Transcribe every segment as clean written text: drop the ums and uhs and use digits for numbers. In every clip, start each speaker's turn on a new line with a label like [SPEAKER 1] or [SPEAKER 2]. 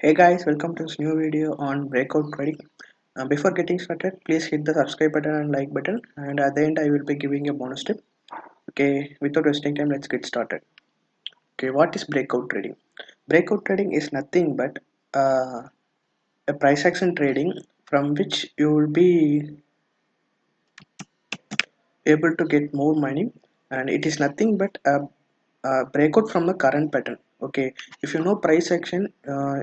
[SPEAKER 1] Hey guys, welcome to this new video on breakout trading. Before getting started, please hit the subscribe button and like button, and at the end I will be giving a bonus tip. Okay, without wasting time, let's get started. Okay, what is breakout trading? Breakout trading is nothing but a price action trading from which you will be able to get more money, and it is nothing but a breakout from the current pattern. Okay, if you know price action,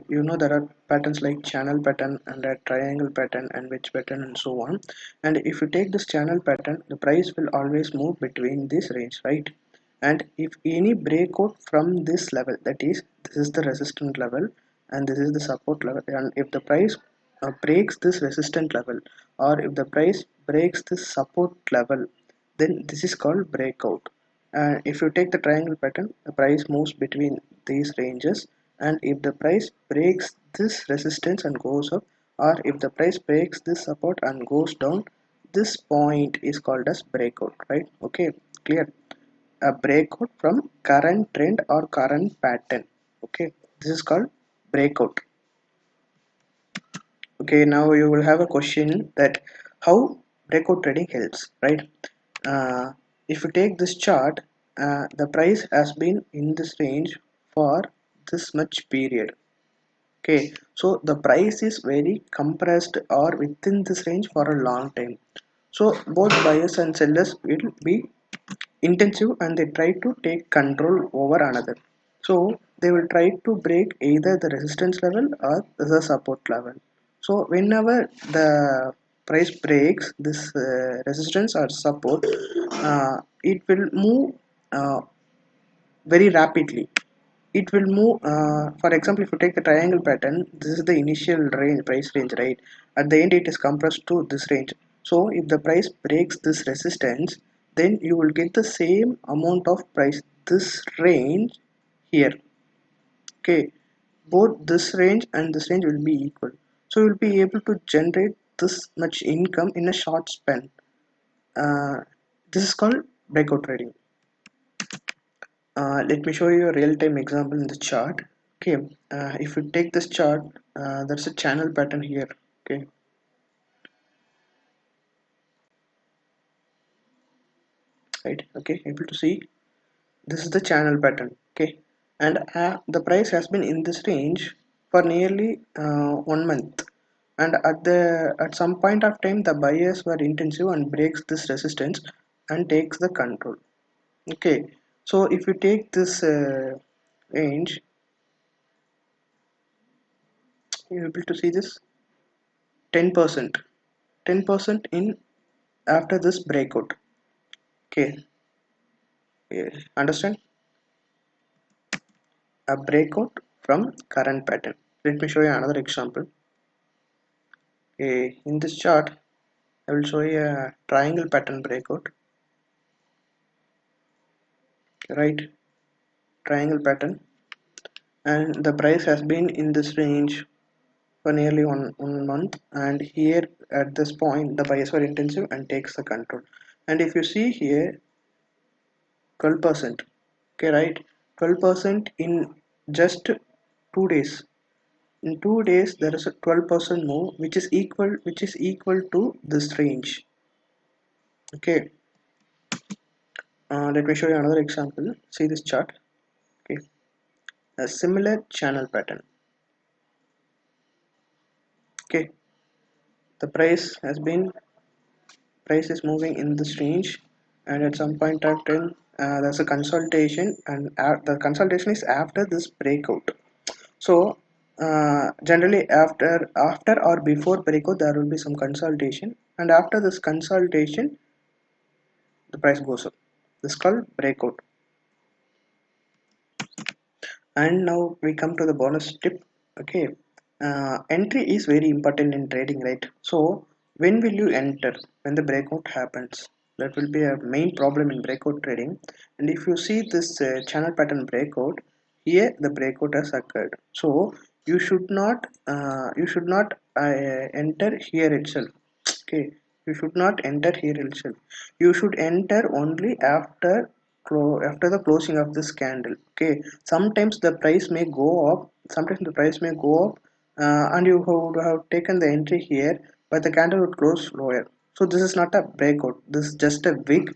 [SPEAKER 1] you know there are patterns like channel pattern and a triangle pattern and wedge pattern and so on. And if you take this channel pattern, the price will always move between this range, right? And if any breakout from this level, that is, this is the resistance level and this is the support level, and if the price breaks this resistance level, or if the price breaks this support level, then this is called breakout. And if you take the triangle pattern, the price moves between these ranges, and if the price breaks this resistance and goes up, or if the price breaks this support and goes down, this point is called as breakout, right? Okay, clear. A breakout from current trend or current pattern. Okay, this is called breakout. Okay, now you will have a question that how breakout trading helps, right? If you take this chart, the price has been in this range for this much period. Okay, so the price is very compressed or within this range for a long time. So both buyers and sellers will be intensive and they try to take control over another. So they will try to break either the resistance level or the support level. So whenever the price breaks this resistance or support, it will move uh, very rapidly. It will move, for example, if you take the triangle pattern, this is the initial range, price range, right? At the end it is compressed to this range. So if the price breaks this resistance, then you will get the same amount of price, this range here. Okay, both this range and this range will be equal, so you will be able to generate this much income in a short span. uh, this is called breakout trading. Let me show you a real-time example in the chart. Okay, if you take this chart, there's a channel pattern here. Okay, right. Okay, able to see this is the channel pattern. Okay, and the price has been in this range for nearly 1 month. And at some point of time, the buyers were intensive and breaks this resistance and takes the control. Okay, so if you take this range, you're able to see this 10%, 10% in after this breakout. Okay, understand? A breakout from current pattern. Let me show you another example. Okay, in this chart I will show you a triangle pattern breakout, right? Triangle pattern, and the price has been in this range for nearly one month, and here at this point the buyers were intensive and takes the control. And if you see here, 12%. Okay, right? 12% in just 2 days. In 2 days there is a 12% move, which is equal to this range. Okay, let me show you another example. See this chart. Okay, a similar channel pattern. Okay, the price is moving in this range, and at some point of time there's a consolidation, and the consolidation is after this breakout. So generally after or before breakout there will be some consolidation, and after this consolidation the price goes up. This is called breakout. And now we come to the bonus tip. Okay, entry is very important in trading, right? So when will you enter? When the breakout happens, that will be a main problem in breakout trading. And if you see this channel pattern breakout, here the breakout has occurred, so you should not enter here itself. Okay, you should not enter here itself. You should enter only after the closing of this candle. Okay, sometimes the price may go up, sometimes the price may go up and you would have taken the entry here, but the candle would close lower. So this is not a breakout, this is just a wick.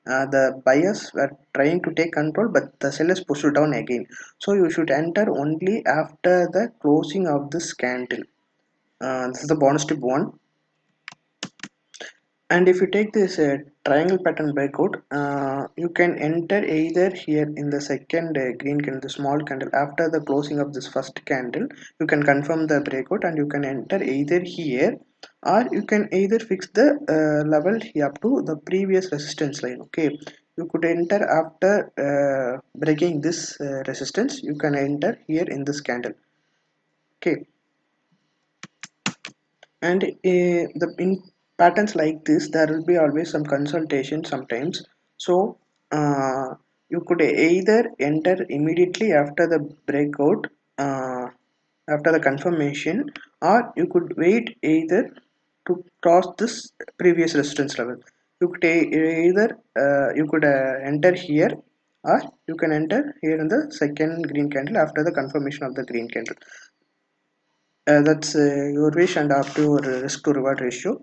[SPEAKER 1] The buyers were trying to take control, but the sellers pushed it down again. So you should enter only after the closing of this candle. This is the bonus tip 1. And if you take this triangle pattern breakout, you can enter either here in the second green candle, the small candle, after the closing of this first candle. You can confirm the breakout and you can enter either here, or you can either fix the level here up to the previous resistance line. Okay, you could enter after breaking this resistance. You can enter here in this candle. Okay, and the in patterns like this there will be always some consultation sometimes. So you could either enter immediately after the breakout, after the confirmation, or you could wait either to cross this previous resistance level. You could either you could enter here, or you can enter here in the second green candle after the confirmation of the green candle. That's your wish and up to your risk to reward ratio.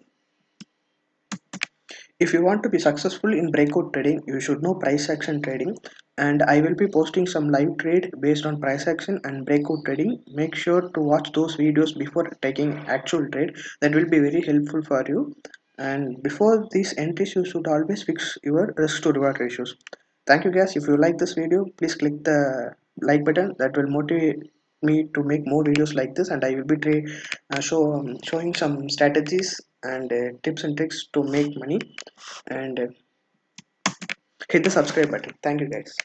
[SPEAKER 1] If you want to be successful in breakout trading, you should know price action trading, and I will be posting some live trade based on price action and breakout trading. Make sure to watch those videos before taking actual trade. That will be very helpful for you. And before these entries, you should always fix your risk to reward ratios. Thank you guys. If you like this video, please click the like button. That will motivate me to make more videos like this, and I will be showing some strategies and tips and tricks to make money. And hit the subscribe button. Thank you guys.